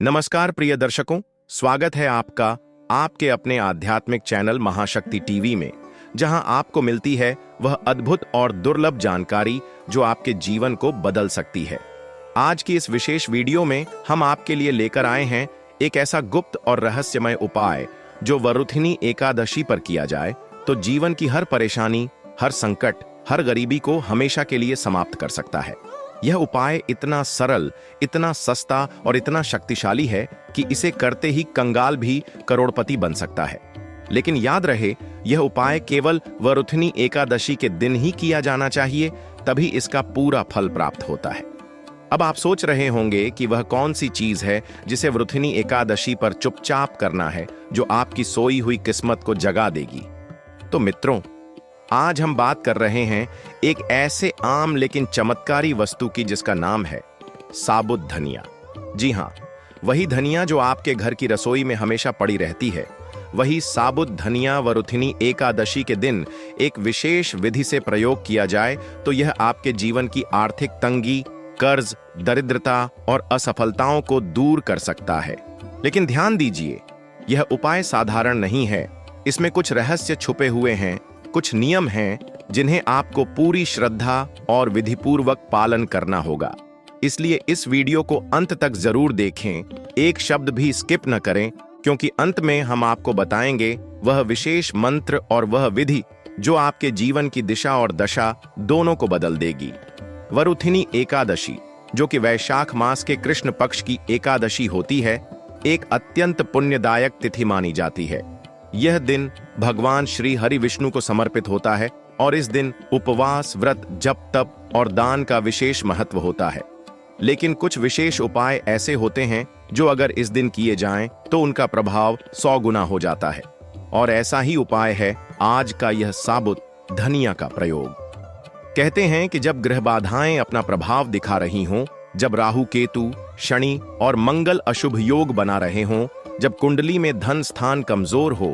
नमस्कार प्रिय दर्शकों, स्वागत है आपका आपके अपने आध्यात्मिक चैनल महाशक्ति टीवी में, जहां आपको मिलती है वह अद्भुत और दुर्लभ जानकारी जो आपके जीवन को बदल सकती है। आज की इस विशेष वीडियो में हम आपके लिए लेकर आए हैं एक ऐसा गुप्त और रहस्यमय उपाय जो वरुथिनी एकादशी पर किया जाए तो जीवन की हर परेशानी, हर संकट, हर गरीबी को हमेशा के लिए समाप्त कर सकता है। यह उपाय इतना सरल, इतना सस्ता और इतना शक्तिशाली है कि इसे करते ही कंगाल भी करोड़पति बन सकता है। लेकिन याद रहे, यह उपाय केवल वरुथिनी एकादशी के दिन ही किया जाना चाहिए, तभी इसका पूरा फल प्राप्त होता है। अब आप सोच रहे होंगे कि वह कौन सी चीज है जिसे वरुथिनी एकादशी पर चुपचाप करना है, जो आपकी सोई हुई किस्मत को जगा देगी। तो मित्रों, आज हम बात कर रहे हैं एक ऐसे आम लेकिन चमत्कारी वस्तु की जिसका नाम है साबुत धनिया। जी हां, वही धनिया जो आपके घर की रसोई में हमेशा पड़ी रहती है। वही साबुत धनिया वरुथिनी एकादशी के दिन एक विशेष विधि से प्रयोग किया जाए तो यह आपके जीवन की आर्थिक तंगी, कर्ज, दरिद्रता और असफलताओं को दूर कर सकता है। लेकिन ध्यान दीजिए, यह उपाय साधारण नहीं है। इसमें कुछ रहस्य छुपे हुए हैं, कुछ नियम हैं जिन्हें आपको पूरी श्रद्धा और विधिपूर्वक पालन करना होगा। इसलिए इस वीडियो को अंत तक जरूर देखें, एक शब्द भी स्किप न करें, क्योंकि अंत में हम आपको बताएंगे वह विशेष मंत्र और वह विधि जो आपके जीवन की दिशा और दशा दोनों को बदल देगी। वरुथिनी एकादशी, जो कि वैशाख मास के कृष्ण पक्ष की एकादशी होती है, एक अत्यंत पुण्यदायक तिथि मानी जाती है। यह दिन भगवान श्री हरि विष्णु को समर्पित होता है और इस दिन उपवास, व्रत, जप, तप और दान का विशेष महत्व होता है। लेकिन कुछ विशेष उपाय ऐसे होते हैं जो अगर इस दिन किए जाएं तो उनका प्रभाव 100 गुना हो जाता है। और ऐसा ही उपाय है आज का यह साबुत धनिया का प्रयोग। कहते हैं कि जब ग्रह बाधाएं अपना प्रभाव दिखा रही हों, जब राहु, केतु, शनि और मंगल अशुभ योग बना रहे हों, जब कुंडली में धन स्थान कमजोर हो,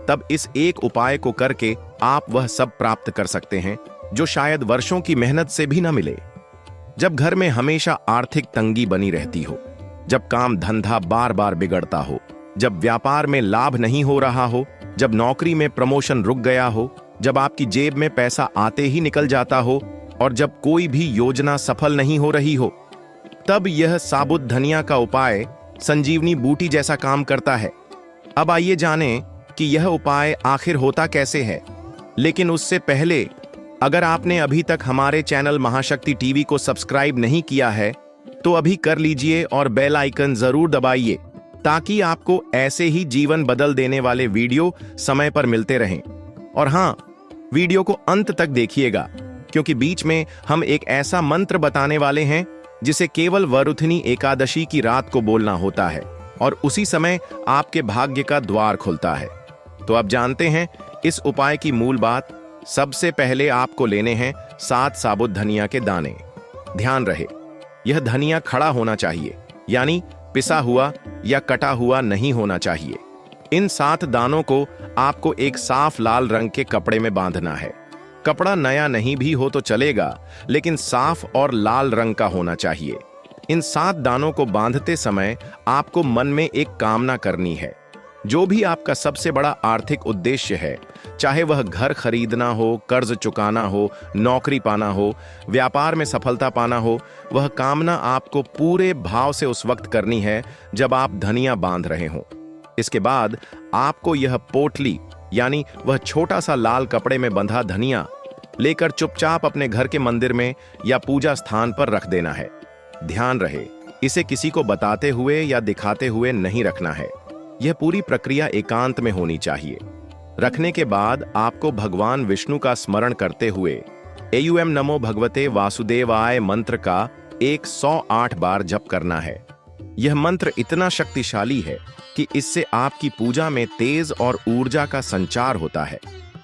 तब इस एक उपाय को करके आप वह सब प्राप्त कर सकते हैं जो शायद वर्षों की मेहनत से भी न मिले। जब घर में हमेशा आर्थिक तंगी बनी रहती हो, जब काम धंधा बार बार बिगड़ता हो, जब व्यापार में लाभ नहीं हो रहा हो, जब नौकरी में प्रमोशन रुक गया हो, जब आपकी जेब में पैसा आते ही निकल जाता हो और जब कोई भी योजना सफल नहीं हो रही हो, तब यह साबुत धनिया का उपाय संजीवनी बूटी जैसा काम करता है। अब आइए जानें कि यह उपाय आखिर होता कैसे है। लेकिन उससे पहले, अगर आपने अभी तक हमारे चैनल महाशक्ति टीवी को सब्सक्राइब नहीं किया है तो अभी कर लीजिए और बेल आइकन जरूर दबाइए, ताकि आपको ऐसे ही जीवन बदल देने वाले वीडियो समय पर मिलते रहें। और हां, वीडियो को अंत तक देखिएगा, क्योंकि बीच में हम एक ऐसा मंत्र बताने वाले हैं जिसे केवल वरुथिनी एकादशी की रात को बोलना होता है और उसी समय आपके भाग्य का द्वार खुलता है। तो अब जानते हैं इस उपाय की मूल बात। सबसे पहले आपको लेने हैं 7 साबुत धनिया के दाने। ध्यान रहे, यह धनिया खड़ा होना चाहिए, यानी पिसा हुआ या कटा हुआ नहीं होना चाहिए। इन 7 दानों को आपको एक साफ लाल रंग के कपड़े में बांधना है। कपड़ा नया नहीं भी हो तो चलेगा, लेकिन साफ और लाल रंग का होना चाहिए। इन 7 दानों को बांधते समय आपको मन में एक कामना करनी है। जो भी आपका सबसे बड़ा आर्थिक उद्देश्य है, चाहे वह घर खरीदना हो, कर्ज चुकाना हो, नौकरी पाना हो, व्यापार में सफलता पाना हो, वह कामना आपको पूरे भाव से उस वक्त करनी है जब आप धनिया बांध रहे हो। इसके बाद आपको यह पोटली, यानी वह छोटा सा लाल कपड़े में बंधा धनिया लेकर चुपचाप अपने घर के मंदिर में या पूजा स्थान पर रख देना है। ध्यान रहे, इसे किसी को बताते हुए या दिखाते हुए नहीं रखना है। यह पूरी प्रक्रिया एकांत में होनी चाहिए। रखने के बाद आपको भगवान विष्णु का स्मरण करते हुए एयूएम नमो भगवते वासुदेवाय मंत्र का 108 बार जप करना है। यह मंत्र इतना शक्तिशाली है कि इससे आपकी पूजा में तेज और ऊर्जा का संचार होता है।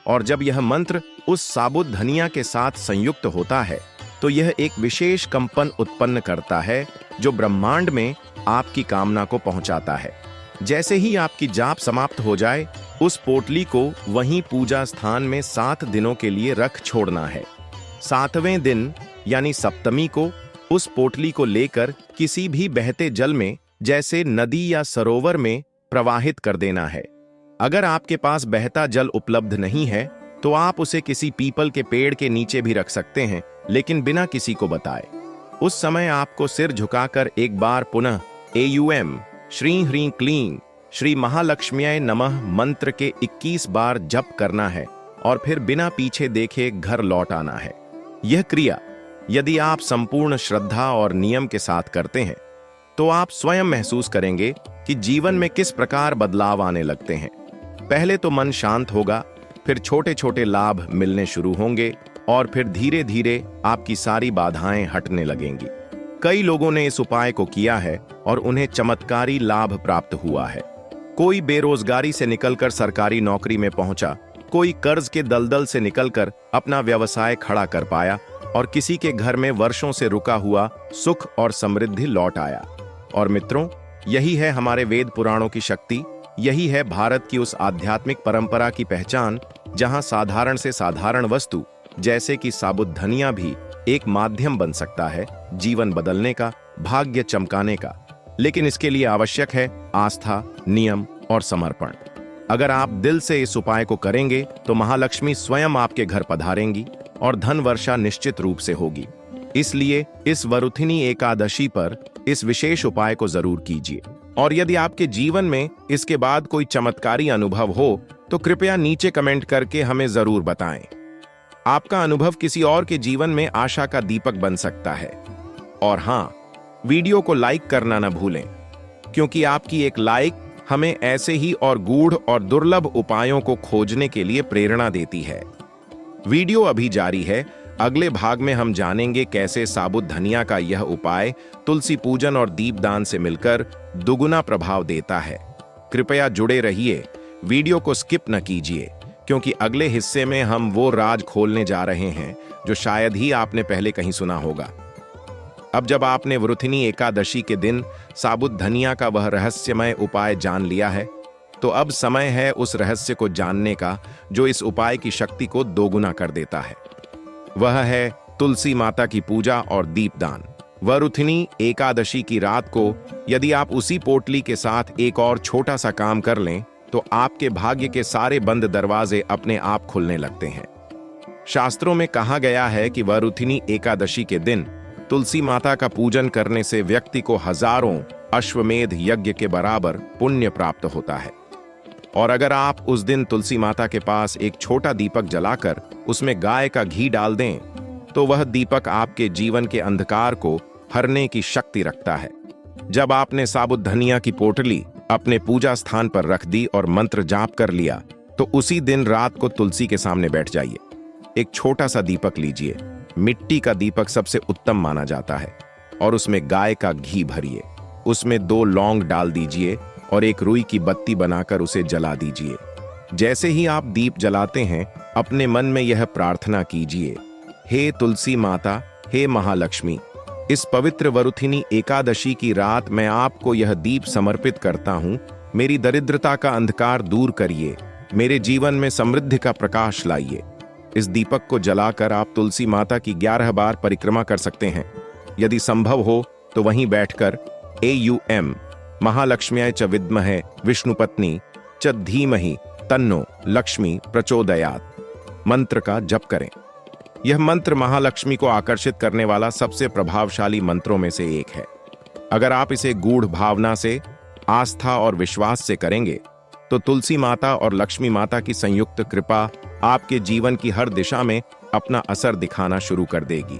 और जब यह मंत्र उस साबुत धनिया के साथ संयुक्त होता है तो यह एक विशेष कंपन उत्पन्न करता है जो ब्रह्मांड में आपकी कामना को पहुंचाता है। जैसे ही आपकी जाप समाप्त हो जाए, उस पोटली को वहीं पूजा स्थान में 7 दिनों के लिए रख छोड़ना है। 7वें दिन यानी सप्तमी को उस पोटली को लेकर किसी भी बहते जल में जैसे नदी या सरोवर में प्रवाहित कर देना है। अगर आपके पास बहता जल उपलब्ध नहीं है तो आप उसे किसी पीपल के पेड़ के नीचे भी रख सकते हैं, लेकिन बिना किसी को बताए। उस समय आपको सिर झुकाकर एक बार पुनः एयूएम श्री ह्रीं क्लीं श्री महालक्ष्म्याय नमः मंत्र के 21 बार जप करना है और फिर बिना पीछे देखे घर लौट आना है। यह क्रिया यदि आप संपूर्ण श्रद्धा और नियम के साथ करते हैं तो आप स्वयं महसूस करेंगे कि जीवन में किस प्रकार बदलाव आने लगते हैं। पहले तो मन शांत होगा, फिर छोटे छोटे लाभ मिलने शुरू होंगे और फिर धीरे धीरे आपकी सारी बाधाएं हटने लगेंगी। कई लोगों ने इस उपाय को किया है और उन्हें चमत्कारी लाभ प्राप्त हुआ है। कोई बेरोजगारी से निकलकर सरकारी नौकरी में पहुंचा, कोई कर्ज के दलदल से निकलकर अपना व्यवसाय खड़ा कर पाया और किसी के घर में वर्षों से रुका हुआ सुख और समृद्धि लौट आया। और मित्रों, यही है हमारे वेद पुराणों की शक्ति, यही है भारत की उस आध्यात्मिक परंपरा की पहचान जहां साधारण से साधारण वस्तु जैसे कि साबुत धनिया भी एक माध्यम बन सकता है जीवन बदलने का, भाग्य चमकाने का। लेकिन इसके लिए आवश्यक है आस्था, नियम और समर्पण। अगर आप दिल से इस उपाय को करेंगे तो महालक्ष्मी स्वयं आपके घर पधारेंगी और धन वर्षा निश्चित रूप से होगी। इसलिए इस वरुथिनी एकादशी पर इस विशेष उपाय को जरूर कीजिए। और यदि आपके जीवन में इसके बाद कोई चमत्कारी अनुभव हो तो कृपया नीचे कमेंट करके हमें जरूर बताएं। आपका अनुभव किसी और के जीवन में आशा का दीपक बन सकता है। और हां, वीडियो को लाइक करना न भूलें, क्योंकि आपकी एक लाइक हमें ऐसे ही और गूढ़ और दुर्लभ उपायों को खोजने के लिए प्रेरणा देती है। वीडियो अभी जारी है। अगले भाग में हम जानेंगे कैसे साबुत धनिया का यह उपाय तुलसी पूजन और दीपदान से मिलकर दुगुना प्रभाव देता है। कृपया जुड़े रहिए, वीडियो को स्किप न कीजिए, क्योंकि अगले हिस्से में हम वो राज खोलने जा रहे हैं जो शायद ही आपने पहले कहीं सुना होगा। अब जब आपने वरुथिनी एकादशी के दिन साबुत धनिया का वह रहस्यमय उपाय जान लिया है, तो अब समय है उस रहस्य को जानने का जो इस उपाय की शक्ति को दोगुना कर देता है। वह है तुलसी माता की पूजा और दीपदान। वरुथिनी एकादशी की रात को यदि आप उसी पोटली के साथ एक और छोटा सा काम कर लें तो आपके भाग्य के सारे बंद दरवाजे अपने आप खुलने लगते हैं। शास्त्रों में कहा गया है कि वरुथिनी एकादशी के दिन तुलसी माता का पूजन करने से व्यक्ति को हजारों अश्वमेध यज्ञ के बराबर पुण्य प्राप्त होता है। और अगर आप उस दिन तुलसी माता के पास एक छोटा दीपक जलाकर उसमें गाय का घी डाल दें तो वह दीपक आपके जीवन के अंधकार को हरने की शक्ति रखता है। जब आपने साबुत धनिया की पोटली अपने पूजा स्थान पर रख दी और मंत्र जाप कर लिया तो उसी दिन रात को तुलसी के सामने बैठ जाइए। एक छोटा सा दीपक लीजिए, मिट्टी का दीपक सबसे उत्तम माना जाता है, और उसमें गाय का घी भरिए। उसमें 2 लौंग डाल दीजिए और एक रुई की बत्ती बनाकर उसे जला दीजिए। जैसे ही आप दीप जलाते हैं अपने मन में यह प्रार्थना कीजिए, हे तुलसी माता, हे महालक्ष्मी, इस पवित्र वरुथिनी एकादशी की रात मैं आपको यह दीप समर्पित करता हूं। मेरी दरिद्रता का अंधकार दूर करिए, मेरे जीवन में समृद्धि का प्रकाश लाइए। इस दीपक को जलाकर आप तुलसी माता की 11 बार परिक्रमा कर सकते हैं। यदि संभव हो तो वहीं बैठकर एयूएम महालक्ष्म्याय च विद्महे विष्णुपत्नी च धीमहि तन्नो लक्ष्मी प्रचोदयात् मंत्र का जप करें। यह मंत्र महालक्ष्मी को आकर्षित करने वाला सबसे प्रभावशाली मंत्रों में से एक है। अगर आप इसे गूढ़ भावना से, आस्था और विश्वास से करेंगे तो तुलसी माता और लक्ष्मी माता की संयुक्त कृपा आपके जीवन की हर दिशा में अपना असर दिखाना शुरू कर देगी।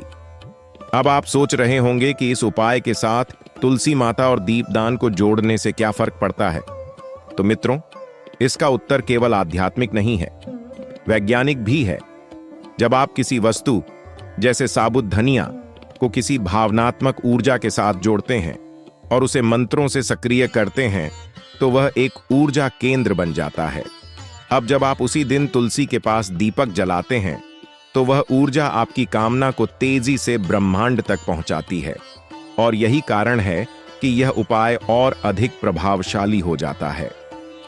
अब आप सोच रहे होंगे कि इस उपाय के साथ तुलसी माता और दीपदान को जोड़ने से क्या फर्क पड़ता है। तो मित्रों, इसका उत्तर केवल आध्यात्मिक नहीं है, वैज्ञानिक भी है। जब आप किसी वस्तु जैसे साबुत धनिया को किसी भावनात्मक ऊर्जा के साथ जोड़ते हैं और उसे मंत्रों से सक्रिय करते हैं तो वह एक ऊर्जा केंद्र बन जाता है। अब जब आप उसी दिन तुलसी के पास दीपक जलाते हैं तो वह ऊर्जा आपकी कामना को तेजी से ब्रह्मांड तक पहुंचाती है, और यही कारण है कि यह उपाय और अधिक प्रभावशाली हो जाता है।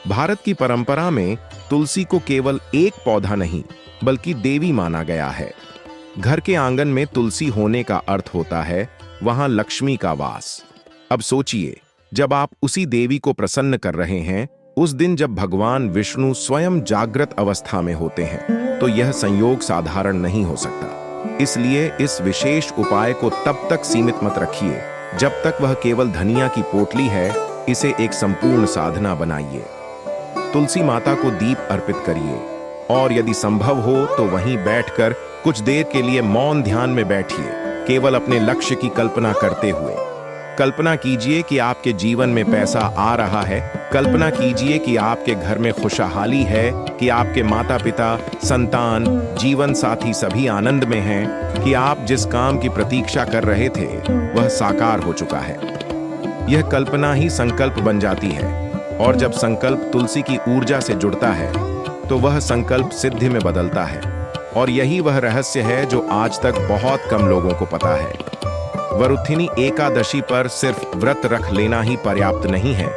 भारत की परंपरा में तुलसी को केवल एक पौधा नहीं बल्कि देवी माना गया है। घर के आंगन में तुलसी होने का अर्थ होता है वहां लक्ष्मी का वास। अब सोचिए, जब आप उसी देवी को प्रसन्न कर रहे हैं उस दिन जब भगवान विष्णु स्वयं जागृत अवस्था में होते हैं, तो यह संयोग साधारण नहीं हो सकता। इसलिए इस विशेष उपाय को तब तक सीमित मत रखिए जब तक वह केवल धनिया की पोटली है। इसे एक संपूर्ण साधना बनाइए। तुलसी माता को दीप अर्पित करिए और यदि संभव हो तो वहीं बैठकर कुछ देर के लिए मौन ध्यान में बैठिए, केवल अपने लक्ष्य की कल्पना करते हुए। कल्पना कीजिए कि आपके जीवन में पैसा आ रहा है, कल्पना कीजिए कि आपके घर में खुशहाली है, कि आपके माता पिता, संतान, जीवन साथी सभी आनंद में हैं, कि आप जिस काम की प्रतीक्षा कर रहे थे वह साकार हो चुका है। यह कल्पना ही संकल्प बन जाती है और जब संकल्प तुलसी की ऊर्जा से जुड़ता है तो वह संकल्प सिद्धि में बदलता है। और यही वह रहस्य है जो आज तक बहुत कम लोगों को पता है। वरुथिनी एकादशी पर सिर्फ व्रत रख लेना ही पर्याप्त नहीं है।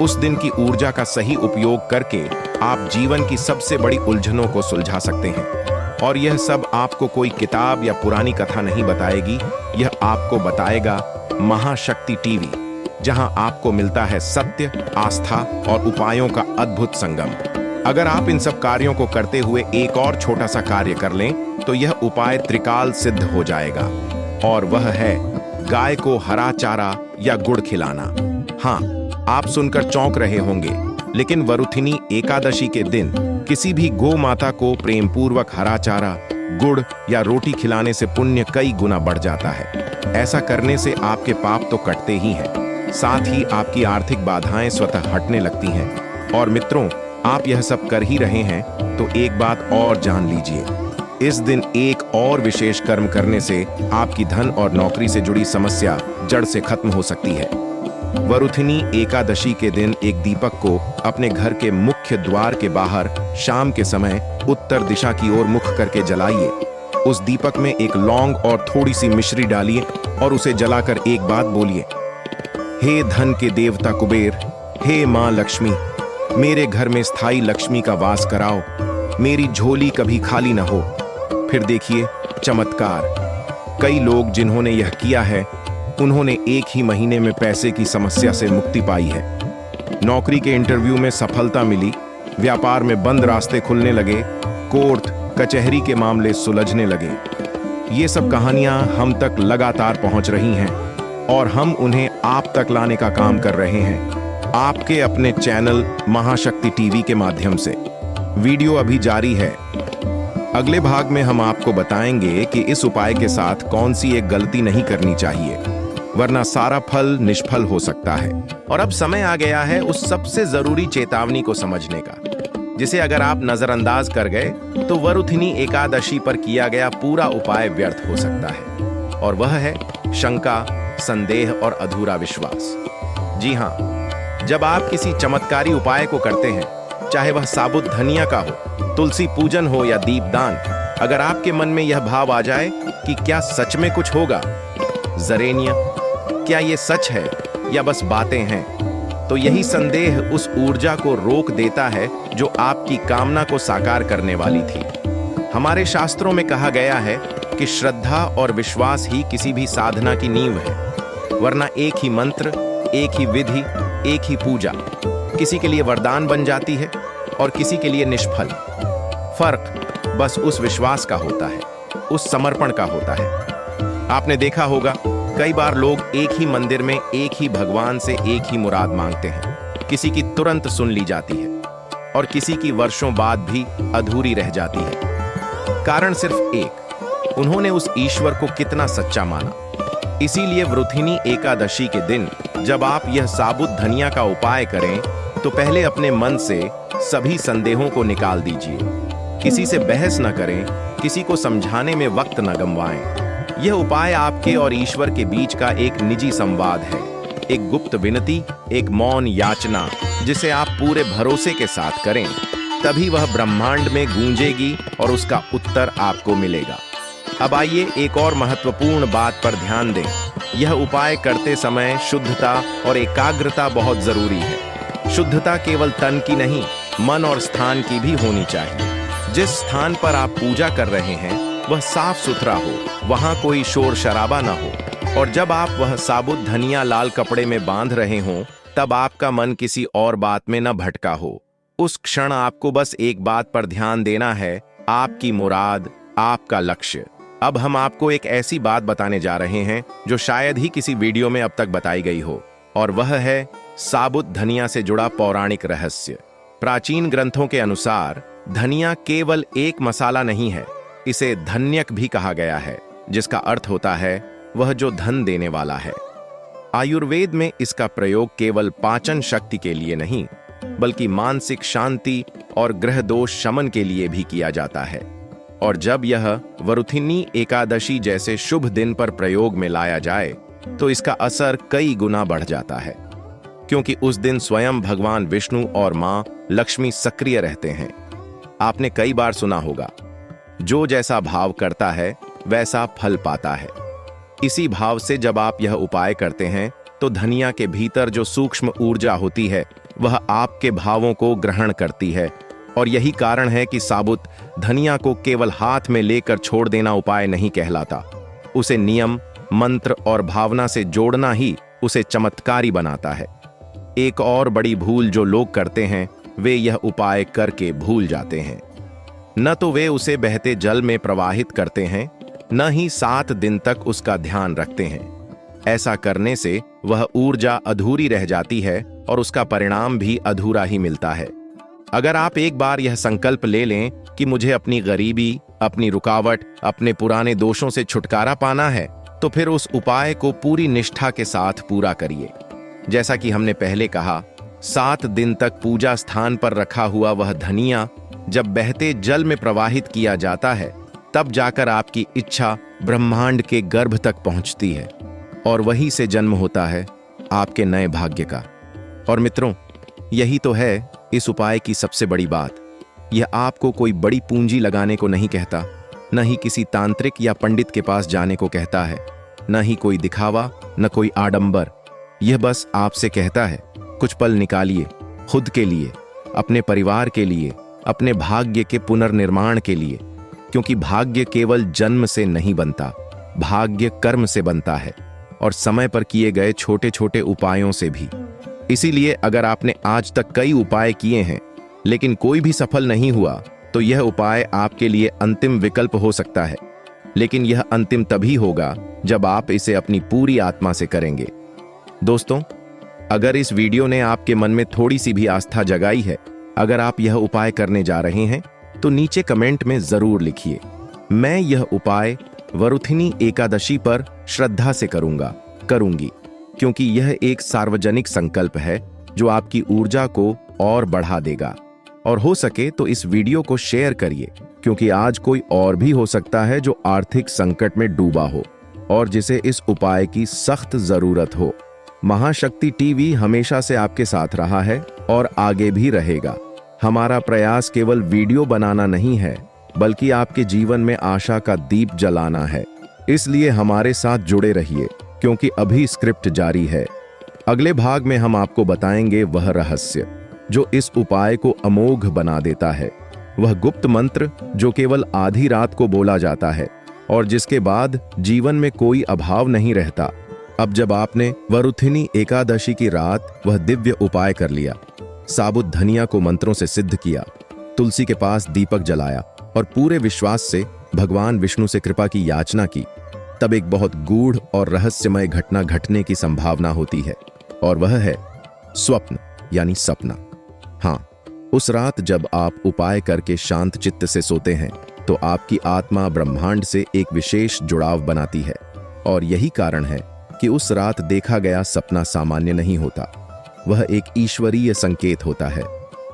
उस दिन की ऊर्जा का सही उपयोग करके आप जीवन की सबसे बड़ी उलझनों को सुलझा सकते हैं। और यह सब आपको कोई किताब या पुरानी कथा नहीं बताएगी, यह आपको बताएगा महाशक्ति टीवी, जहां आपको मिलता है सत्य, आस्था और उपायों का अद्भुत संगम। अगर आप इन सब कार्यों को करते हुए एक और छोटा सा कार्य कर लें तो यह उपाय त्रिकाल सिद्ध हो जाएगा, और वह है गाय को हरा चारा या गुड़ खिलाना। हाँ, आप सुनकर चौंक रहे होंगे, लेकिन वरुथिनी एकादशी के दिन किसी भी गौ माता को प्रेम पूर्वक हरा चारा, गुड़ या रोटी खिलाने से पुण्य कई गुना बढ़ जाता है। ऐसा करने से आपके पाप तो कटते ही हैं, साथ ही आपकी आर्थिक बाधाएं स्वतः हटने लगती हैं। और मित्रों, आप यह सब कर ही रहे हैं तो एक बात और जान लीजिए, इस दिन एक और विशेष कर्म करने से आपकी धन और नौकरी से जुड़ी समस्या जड़ से खत्म हो सकती है। वरुथिनी एकादशी के दिन एक दीपक को अपने घर के मुख्य द्वार के बाहर शाम के समय उत्तर दिशा की ओर मुख करके जलाइए। उस दीपक में एक लौंग और थोड़ी सी मिश्री डालिए और उसे जलाकर एक बात बोलिए, हे धन के देवता कुबेर, हे मां लक्ष्मी, मेरे घर में स्थायी लक्ष्मी का वास कराओ, मेरी झोली कभी खाली न हो। फिर देखिए चमत्कार। कई लोग जिन्होंने यह किया है उन्होंने एक ही महीने में पैसे की समस्या से मुक्ति पाई है। नौकरी के इंटरव्यू में सफलता मिली, व्यापार में बंद रास्ते खुलने लगे, कोर्ट कचहरी के मामले सुलझने लगे। ये सब कहानियां हम तक लगातार पहुंच रही हैं और हम उन्हें आप तक लाने का काम कर रहे हैं, आपके अपने चैनल महाशक्ति टीवी के माध्यम से। वीडियो अभी जारी है। अगले भाग में हम आपको बताएंगे कि इस उपाय के साथ कौन सी एक गलती नहीं करनी चाहिए, वरना सारा फल निष्फल हो सकता है। और अब समय आ गया है उस सबसे जरूरी चेतावनी को समझने का, जिसे अगर आप नजरअंदाज कर गए तो वरुथिनी एकादशी पर किया गया पूरा उपाय व्यर्थ हो सकता है। और वह है शंका, संदेह और अधूरा विश्वास। जी हाँ, जब आप किसी चमत्कारी उपाय को करते हैं, चाहे वह साबुत धनिया का हो, तुलसी पूजन हो या दीपदान, अगर आपके मन में यह भाव आ जाए कि क्या सच में कुछ होगा, जरेनिया, क्या ये सच है या बस बातें हैं, तो यही संदेह उस ऊर्जा को रोक देता है जो आपकी कामना को साकार करने वाली थी। हमारे शास्त्रों में कहा गया है कि श्रद्धा और विश्वास ही किसी भी साधना की नींव है, वरना एक ही मंत्र, एक ही विधि, एक ही पूजा किसी के लिए वरदान बन जाती है और किसी के लिए निष्फल। फर्क बस उस विश्वास का होता है, उस समर्पण का होता है। आपने देखा होगा, कई बार लोग एक ही मंदिर में एक ही भगवान से एक ही मुराद मांगते हैं, किसी की तुरंत सुन ली जाती है और किसी की वर्षों बाद भी अधूरी रह जाती है। कारण सिर्फ एक, उन्होंने उस ईश्वर को कितना सच्चा माना। इसीलिए वरुथिनी एकादशी के दिन जब आप यह साबुत धनिया का उपाय करें तो पहले अपने मन से सभी संदेहों को निकाल दीजिए। किसी से बहस न करें, किसी को समझाने में वक्त न गंवाएं। यह उपाय आपके और ईश्वर के बीच का एक निजी संवाद है, एक गुप्त विनती, एक मौन याचना, जिसे आप पूरे भरोसे के साथ करें, तभी वह ब्रह्मांड में गूंजेगी और उसका उत्तर आपको मिलेगा। अब आइए एक और महत्वपूर्ण बात पर ध्यान दें। यह उपाय करते समय शुद्धता और एकाग्रता बहुत जरूरी है। शुद्धता केवल तन की नहीं, मन और स्थान की भी होनी चाहिए। जिस स्थान पर आप पूजा कर रहे हैं वह साफ सुथरा हो, वहां कोई शोर शराबा ना हो, और जब आप वह साबुत धनिया लाल कपड़े में बांध रहे हों तब आपका मन किसी और बात में न भटका हो। उस क्षण आपको बस एक बात पर ध्यान देना है, आपकी मुराद, आपका लक्ष्य। अब हम आपको एक ऐसी बात बताने जा रहे हैं जो शायद ही किसी वीडियो में अब तक बताई गई हो, और वह है साबुत धनिया से जुड़ा पौराणिक रहस्य। प्राचीन ग्रंथों के अनुसार धनिया केवल एक मसाला नहीं है, इसे धन्यक भी कहा गया है, जिसका अर्थ होता है वह जो धन देने वाला है। आयुर्वेद में इसका प्रयोग केवल पाचन शक्ति के लिए नहीं, बल्कि मानसिक शांति और ग्रह दोष शमन के लिए भी किया जाता है। और जब यह वरुथिनी एकादशी जैसे शुभ दिन पर प्रयोग में लाया जाए तो इसका असर कई गुना बढ़ जाता है, क्योंकि उस दिन स्वयं भगवान विष्णु और मां लक्ष्मी सक्रिय रहते हैं। आपने कई बार सुना होगा, जो जैसा भाव करता है वैसा फल पाता है। इसी भाव से जब आप यह उपाय करते हैं तो धनिया के भीतर जो सूक्ष्म ऊर्जा होती है वह आपके भावों को ग्रहण करती है, और यही कारण है कि साबुत धनिया को केवल हाथ में लेकर छोड़ देना उपाय नहीं कहलाता। उसे नियम, मंत्र और भावना से जोड़ना ही उसे चमत्कारी बनाता है। एक और बड़ी भूल जो लोग करते हैं, वे यह उपाय करके भूल जाते हैं। न तो वे उसे बहते जल में प्रवाहित करते हैं, न ही 7 दिन तक उसका ध्यान रखते हैं। ऐसा करने से वह ऊर्जा अधूरी रह जाती है और उसका परिणाम भी अधूरा ही मिलता है। अगर आप एक बार यह संकल्प ले लें कि मुझे अपनी गरीबी, अपनी रुकावट, अपने पुराने दोषों से छुटकारा पाना है, तो फिर उस उपाय को पूरी निष्ठा के साथ पूरा करिए। जैसा कि हमने पहले कहा, 7 दिन तक पूजा स्थान पर रखा हुआ वह धनिया जब बहते जल में प्रवाहित किया जाता है, तब जाकर आपकी इच्छा ब्रह्मांड के गर्भ तक पहुंचती है, और वहीं से जन्म होता है आपके नए भाग्य का। और मित्रों, यही तो है इस उपाय की सबसे बड़ी बात। यह आपको कोई बड़ी पूंजी लगाने को नहीं कहता, न ही किसी तांत्रिक या पंडित के पास जाने को कहता है, न ही कोई दिखावा, न कोई आडंबर। यह बस आपसे कहता है, कुछ पल निकालिए खुद के लिए, अपने परिवार के लिए, अपने भाग्य के पुनर्निर्माण के लिए। क्योंकि भाग्य केवल जन्म से नहीं बनता, भाग्य कर्म से बनता है, और समय पर किए गए छोटे छोटे उपायों से भी। इसीलिए अगर आपने आज तक कई उपाय किए हैं लेकिन कोई भी सफल नहीं हुआ, तो यह उपाय आपके लिए अंतिम विकल्प हो सकता है। लेकिन यह अंतिम तभी होगा जब आप इसे अपनी पूरी आत्मा से करेंगे। दोस्तों, अगर इस वीडियो ने आपके मन में थोड़ी सी भी आस्था जगाई है, अगर आप यह उपाय करने जा रहे हैं, तो नीचे कमेंट में जरूर लिखिए, मैं यह उपाय वरुथिनी एकादशी पर श्रद्धा से करूंगी, क्योंकि यह एक सार्वजनिक संकल्प है जो आपकी ऊर्जा को और बढ़ा देगा। और हो सके तो इस वीडियो को शेयर करिए, क्योंकि आज कोई और भी हो सकता है जो आर्थिक संकट में डूबा हो और जिसे इस उपाय की सख्त जरूरत हो। महाशक्ति टीवी हमेशा से आपके साथ रहा है और आगे भी रहेगा। हमारा प्रयास केवल वीडियो बनाना नहीं है, बल्कि आपके जीवन में आशा का दीप जलाना है। इसलिए हमारे साथ जुड़े रहिए, क्योंकि अभी स्क्रिप्ट जारी है। अगले भाग में हम आपको बताएंगे वह रहस्य जो इस उपाय को अमोघ बना देता है, वह गुप्त मंत्र जो केवल आधी रात को बोला जाता है और जिसके बाद जीवन में कोई अभाव नहीं रहता। अब जब आपने वरुथिनी एकादशी की रात वह दिव्य उपाय कर लिया, साबुत धनिया को मंत्रों से सिद्ध किया, तुलसी के पास दीपक जलाया और पूरे विश्वास से भगवान विष्णु से कृपा की याचना की, तब एक बहुत गूढ़ और रहस्यमय घटना घटने की संभावना होती है, और वह है स्वप्न यानी सपना। हाँ, उस रात जब आप उपाय करके शांत चित्त से सोते हैं, तो आपकी आत्मा ब्रह्मांड से एक विशेष जुड़ाव बनाती है। और यही कारण है कि उस रात देखा गया सपना सामान्य नहीं होता, वह एक ईश्वरीय संकेत होता है।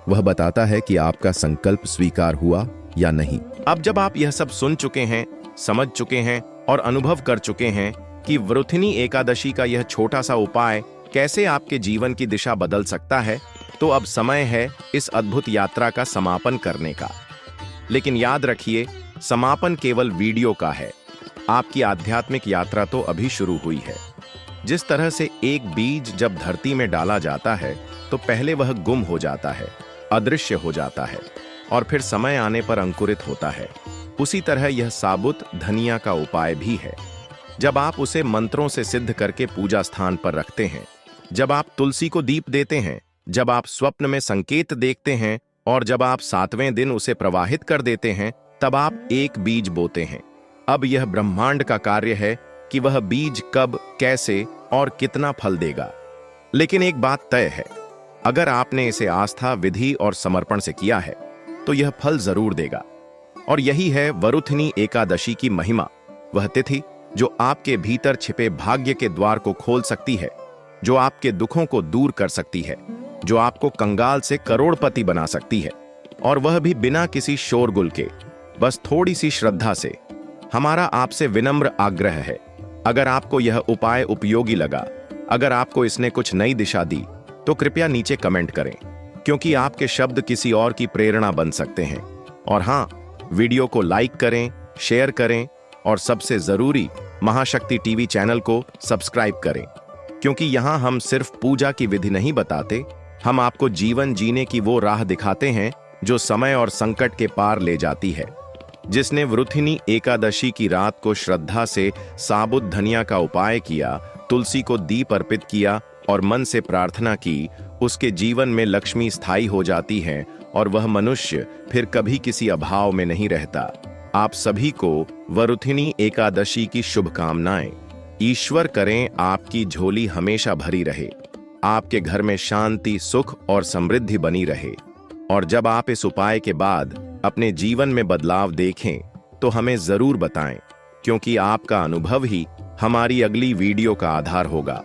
वह बताता है कि आपका संकल्प स्वीकार हुआ या नहीं। अब जब आप यह सब सुन चुके हैं, समझ चुके हैं और अनुभव कर चुके हैं कि वरुथिनी एकादशी का यह छोटा सा उपाय कैसे आपके जीवन की दिशा बदल सकता है, तो अब समय है इस अद्भुत यात्रा का समापन करने का। लेकिन याद रखिए, समापन केवल वीडियो का है, आपकी आध्यात्मिक यात्रा तो अभी शुरू हुई है। जिस तरह से एक बीज जब धरती में डाला जाता है, तो पहले वह गुम हो जाता है, अदृश्य हो जाता है, और फिर समय आने पर अंकुरित होता है। उसी तरह यह साबुत धनिया का उपाय भी है। जब आप उसे मंत्रों से सिद्ध करके पूजा स्थान पर रखते हैं, जब आप तुलसी को दीप देते हैं, जब आप स्वप्न में संकेत देखते हैं और जब आप 7वें दिन उसे प्रवाहित कर देते हैं, तब आप एक बीज बोते हैं। अब यह ब्रह्मांड का कार्य है कि वह बीज कब, कैसे और कितना फल देगा। लेकिन एक बात तय है, अगर आपने इसे आस्था, विधि और समर्पण से किया है तो यह फल जरूर देगा। और यही है वरुथिनी एकादशी की महिमा, वह तिथि जो आपके भीतर छिपे भाग्य के द्वार को खोल सकती है, जो आपके दुखों को दूर कर सकती है, जो आपको कंगाल से करोड़पति बना सकती है, और वह भी बिना किसी शोरगुल के, बस थोड़ी सी श्रद्धा से। हमारा आपसे विनम्र आग्रह है, अगर आपको यह उपाय उपयोगी लगा, अगर आपको इसने कुछ नई दिशा दी, तो कृपया नीचे कमेंट करें, क्योंकि आपके शब्द किसी और की प्रेरणा बन सकते हैं। और हाँ, वीडियो को लाइक करें, शेयर करें और सबसे जरूरी महाशक्ति टीवी चैनल को सब्सक्राइब करें, क्योंकि यहाँ हम सिर्फ पूजा की विधि नहीं बताते, हम आपको जीवन जीने की वो राह दिखाते हैं जो समय और संकट के पार ले जाती है। जिसने वृथिनी एकादशी की रात को श्रद्धा से साबुत धनिया का उपाय किया, तुलसी को दीप अर्पित किया और मन से प्रार्थना की, उसके जीवन में लक्ष्मी स्थायी हो जाती है और वह मनुष्य फिर कभी किसी अभाव में नहीं रहता। आप सभी को वरुथिनी एकादशी की शुभकामनाएं। ईश्वर करें आपकी झोली हमेशा भरी रहे, आपके घर में शांति, सुख और समृद्धि बनी रहे। और जब आप इस उपाय के बाद अपने जीवन में बदलाव देखें तो हमें जरूर बताएं, क्योंकि आपका अनुभव ही हमारी अगली वीडियो का आधार होगा।